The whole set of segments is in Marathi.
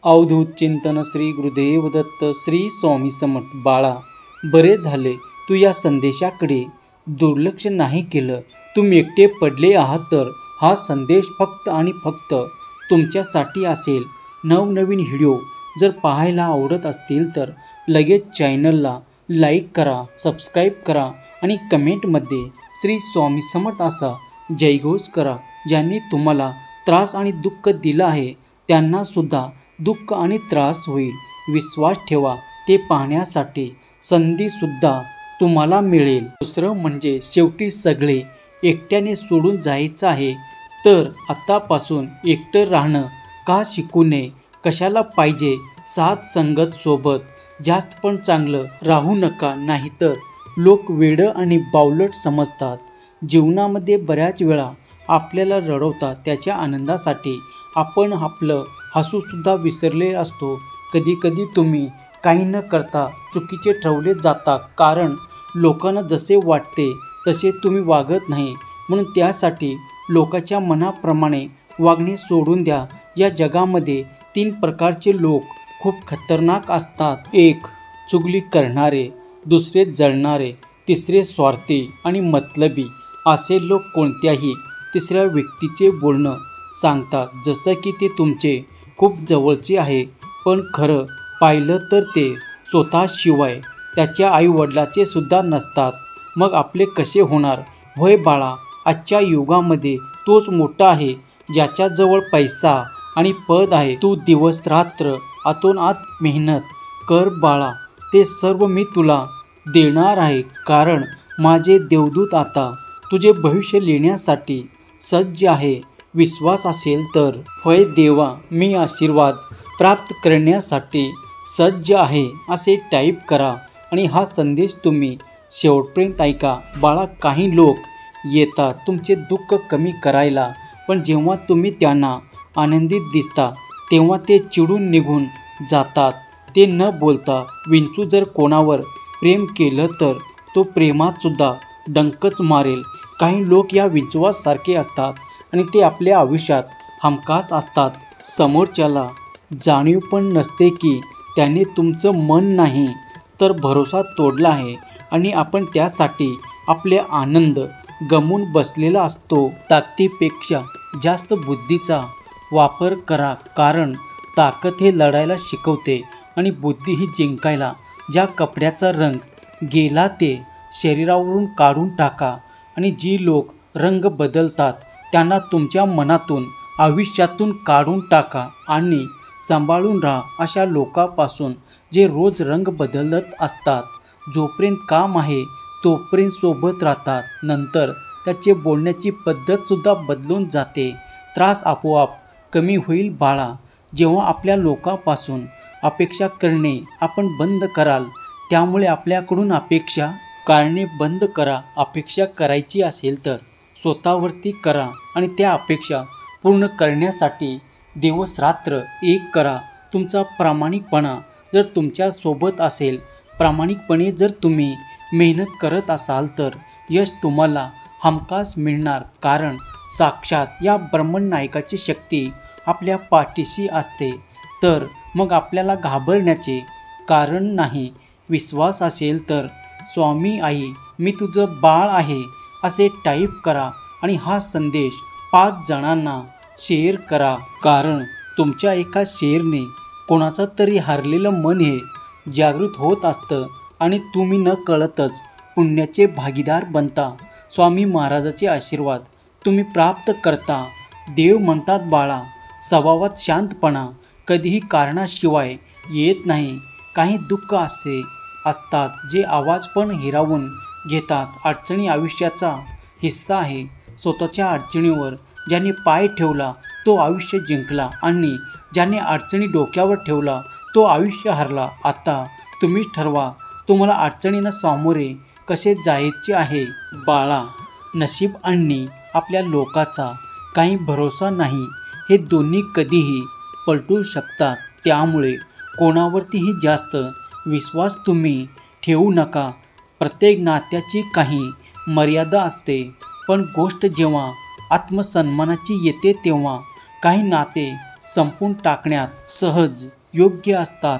अवधूत चिंतन श्री गुरुदेव दत्त श्री स्वामी समर्थ। बाळा, बरे झाले तू या संदेशाकडे दुर्लक्ष नाही केलं। तुम्ही एकटे पडले आहात तर हा संदेश फक्त आणि फक्त तुमच्यासाठी असेल। नवनवीन व्हिडिओ जर पाहायला आवडत असतील तर लगेच चॅनलला लाईक करा, सबस्क्राईब करा आणि कमेंटमध्ये श्री स्वामी समर्थ असा जयघोष करा। ज्यांनी तुम्हाला त्रास आणि दुःख दिलं आहे त्यांना सुद्धा दुःख आणि त्रास होईल। विश्वास ठेवा, ते पाहण्यासाठी संधीसुद्धा तुम्हाला मिळेल। दुसरं म्हणजे शेवटी सगळे एकट्याने सोडून जायचं आहे तर आतापासून एकटं राहणं का शिकू नये? कशाला पाहिजे साथ संगत सोबत। जास्त पण चांगलं राहू नका, नाहीतर लोक वेडं आणि बावलट समजतात। जीवनामध्ये बऱ्याच वेळा आपल्याला रडवतात, त्याच्या आनंदासाठी आपण आपलं हसूसुद्धा विसरले असतो। कधी कधी तुम्ही काही न करता चुकीचे ठरवले जाता, कारण लोकांना जसे वाटते तसे तुम्ही वागत नाही, म्हणून त्यासाठी लोकांच्या मनाप्रमाणे वागणे सोडून द्या। या जगामध्ये 3 प्रकारचे लोक खूप खतरनाक असतात। एक चुगली करणारे, दुसरे जळणारे, तिसरे स्वार्थी आणि मतलबी। असे लोक कोणत्याही तिसऱ्या व्यक्तीचे बोलणं सांगतात जसं की ते तुमचे खूप जवळचे आहे, पण खरं पाहिलं तर ते स्वतःशिवाय त्याच्या आईवडिलाचे सुद्धा नसतात। मग आपले कसे होणार? होय बाळा, आजच्या युगामध्ये तोच मोठा आहे ज्याच्याजवळ पैसा आणि पद आहे। तू दिवस रात्र आतोनात मेहनत कर बाळा, ते सर्व मी तुला देणार आहे, कारण माझे देवदूत आता तुझे भविष्य लिहिण्यासाठी सज्ज आहे। विश्वास असेल तर होय देवा, मी आशीर्वाद प्राप्त करण्यासाठी सज्ज आहे असे टाईप करा आणि हा संदेश तुम्ही शेवटपर्यंत ऐका। बाळा, काही लोक येतात तुमचे दुःख कमी करायला, पण जेव्हा तुम्ही त्यांना आनंदित दिसता तेव्हा ते चिडून निघून जातात। ते न बोलता विंचू जर कोणावर प्रेम केलं तर तो प्रेमातसुद्धा डंकच मारेल। काही लोक या विंचवासारखे असतात आणि ते आपल्या आयुष्यात हमखास असतात। समोरच्याला जाणीव पण नसते की त्याने तुमचं मन नाही तर भरोसा तोडला आहे आणि आपण त्यासाठी आपले आनंद गमावून बसलेला असतो। ताकदीपेक्षा जास्त बुद्धीचा वापर करा, कारण ताकद हे लढायला शिकवते आणि बुद्धी ही जिंकायला। ज्या कपड्याचा रंग गेला ते शरीरावरून काढून टाका आणि जी लोक रंग बदलतात त्यांना तुमच्या मनातून, आयुष्यातून काढून टाका आणि सांभाळून राहा अशा लोकांपासून जे रोज रंग बदलत असतात। जोपर्यंत काम आहे तोपर्यंत सोबत राहतात, नंतर त्याचे बोलण्याची पद्धतसुद्धा बदलून जाते। त्रास आपोआप कमी होईल बाळा, जेव्हा आपल्या लोकांपासून अपेक्षा करणे आपण बंद कराल। त्यामुळे आपल्याकडून अपेक्षा करणे बंद करा। अपेक्षा करायची असेल तर स्वतःवरती करा आणि त्या अपेक्षा पूर्ण करण्यासाठी दिवस रात्र एक करा। तुमचा प्रामाणिकपणा जर तुमच्या सोबत असेल, प्रामाणिकपणे जर तुम्ही मेहनत करत असाल तर यश तुम्हाला हमखास मिळणार, कारण साक्षात या ब्रह्मनायकाची शक्ती आपल्या पाठीशी असते। तर मग आपल्याला घाबरण्याचे कारण नाही। विश्वास असेल तर स्वामी आई मी तुझं बाळ आहे असे टाईप करा आणि हा संदेश 5 जणांना शेअर करा, कारण तुमच्या एका शेअरने कोणाचं तरी हरलेलं मन हे जागृत होत असतं आणि तुम्ही न कळतच पुण्याचे भागीदार बनता। स्वामी महाराजाचे आशीर्वाद तुम्ही प्राप्त करता। देव म्हणतात बाळा, स्वभावात शांतपणा कधीही कारणाशिवाय येत नाही। काही दुःख असे असतात जे आवाज पण हिरावून घेतात। अडचणी आयुष्याचा हिस्सा आहे। स्वतःच्या अडचणीवर ज्याने पाय ठेवला तो आयुष्य जिंकला आणि ज्याने अडचणी डोक्यावर ठेवला तो आयुष्य हरला। आता तुम्ही ठरवा तुम्हाला अडचणींना सामोरे कसे जायचे आहे। बाळा, नशीब आणि आपल्या लोकांचा काही भरोसा नाही, हे दोन्ही कधीही पलटू शकतात। त्यामुळे कोणावरतीही जास्त विश्वास तुम्ही ठेवू नका। प्रत्येक नात्याची काही मर्यादा असते, पण गोष्ट जेव्हा आत्मसन्मानाची येते तेव्हा काही नाते संपून टाकण्यात सहज योग्य असतात.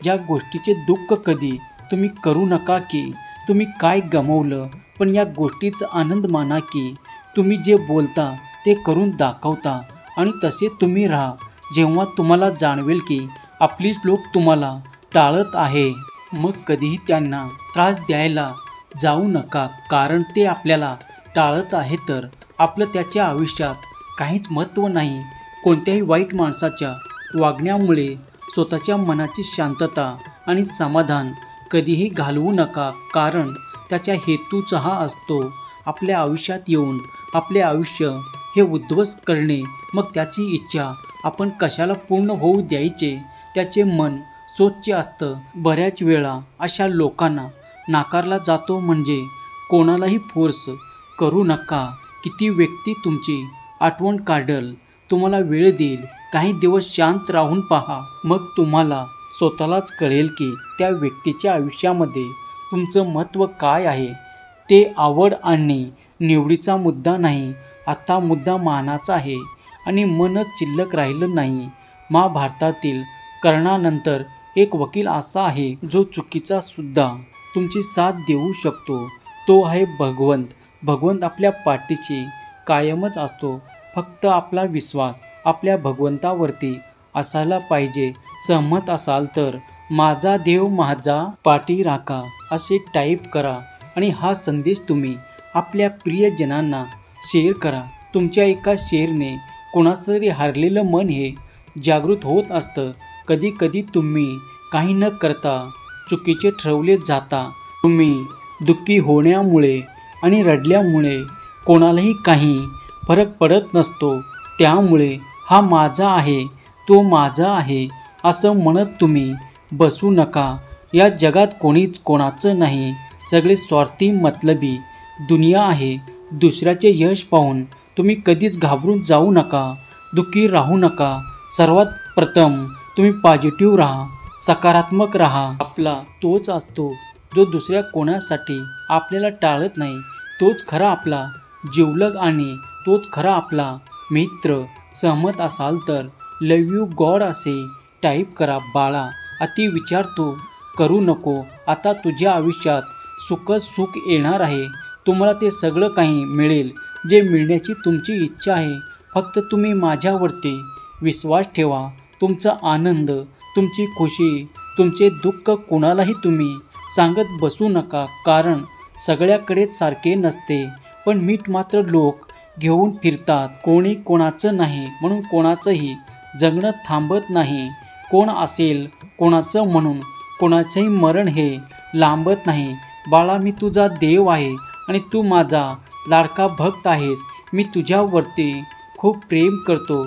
ज्या गोष्टीचे दुःख कधी तुम्ही करू नका की तुम्ही काय गमावलं, पण या गोष्टीचा आनंद माना की तुम्ही जे बोलता ते करून दाखवता आणि तसे तुम्ही राहा. जेव्हा तुम्हाला जाणवेल की आपलीच लोक तुम्हाला टाळत आहे, मग कधीही त्यांना त्रास द्यायला जाऊ नका, कारण ते आपल्याला टाळत आहे तर आपलं त्याच्या आयुष्यात काहीच महत्त्व नाही. कोणत्याही वाईट माणसाच्या वागण्यामुळे स्वतःच्या मनाची शांतता आणि समाधान कधीही घालवू नका, कारण त्याच्या हेतूच हा असतो आपल्या आयुष्यात येऊन आपले आयुष्य हे उद्ध्वस्त करणे. मग त्याची इच्छा आपण कशाला पूर्ण होऊ द्यायचे? त्याचे मन स्वच्छ असतं. बऱ्याच वेळा अशा लोकांना नाकारला जातो. म्हणजे कोणालाही फोर्स करू नका. किती व्यक्ती तुमची आठवण काढेल, तुम्हाला वेळ देईल, काही दिवस शांत राहून पहा, मग तुम्हाला स्वतःलाच कळेल की त्या व्यक्तीच्या आयुष्यामध्ये तुमचं महत्त्व काय आहे. ते आवड आणि निवडीचा मुद्दा नाही, आता मुद्दा मानाचा आहे आणि मनच शिल्लक राहिलं नाही. महाभारतातील कर्णानंतर एक वकील असा आहे जो चुकीचा सुद्धा तुमची साथ देऊ शकतो. तो आहे भगवंत. भगवंत आपल्या पाठीशी कायमच असतो. फक्त आपला विश्वास आपल्या भगवंतावरती असायला पाहिजे. सहमत असाल तर माझा देव माझा पाठी राखा असे टाईप करा आणि हा संदेश तुम्ही आपल्या प्रियजनांना शेअर करा. तुमच्या एका शेअरने कोणाचं तरी हरलेलं मन हे जागृत होत असतं. कधी कधी तुम्ही काही न करता चुकीचे ठरवले जाता. तुम्ही दुःखी होण्यामुळे आणि रडल्यामुळे कोणालाही काही फरक पडत नसतो. त्यामुळे हा माझा आहे, तो माझा आहे असं म्हणत तुम्ही बसू नका. या जगात कोणीच कोणाचं नाही. सगळे स्वार्थी मतलबी दुनिया आहे. दुसऱ्याचे यश पाहून तुम्ही कधीच घाबरून जाऊ नका, दुःखी राहू नका. सर्वात प्रथम तुम्ही पॉझिटिव्ह राहा, सकारात्मक राहा. आपला तोच असतो जो दुसऱ्या कोणासाठी आपल्याला टाळत नाही. तोच खरा आपला जिवलग आणि तोच खरा आपला मित्र. सहमत असाल तर लव यू गॉड असे टाईप करा. बाळा, अति विचार तो करू नको. आता तुझ्या आयुष्यात सुख येणार आहे. तुम्हाला ते सगळं काही मिळेल जे मिळण्याची तुमची इच्छा आहे. फक्त तुम्ही माझ्यावरती विश्वास ठेवा. तुमचा आनंद, तुमची खुशी, तुमचे दुःख कोणालाही तुम्ही सांगत बसू नका, कारण सगळ्याकडेच सारखे नसते. पण मीठ मात्र लोक घेऊन फिरतात. कोणी कोणाचं नाही म्हणून कोणाचंही जगणं थांबत नाही. कोण असेल कोणाचं म्हणून कोणाचंही मरण हे लांबत नाही. बाळा, मी तुझा देव आहे आणि तू माझा लाडका भक्त आहेस. मी तुझ्यावरती खूप प्रेम करतो.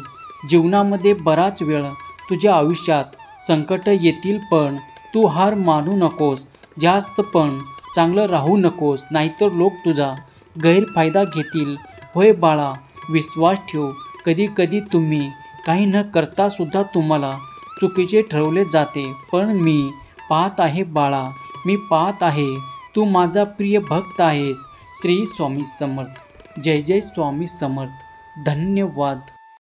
जीवनामध्ये बराच वेळ तुझ्या आयुष्यात संकट येतील, पण तू हार मानू नकोस. जास्त पण चांगलं राहू नकोस, नाहीतर लोक तुझा गैरफायदा घेतील. होय बाळा, विश्वास ठेव. कधी कधी तुम्ही काही न करता सुद्धा तुम्हाला चुकीचे ठरवले जाते, पण मी पाहत आहे बाळा, मी पाहत आहे. तू माझा प्रिय भक्त आहेस. श्री स्वामी समर्थ. जय जय स्वामी समर्थ. धन्यवाद.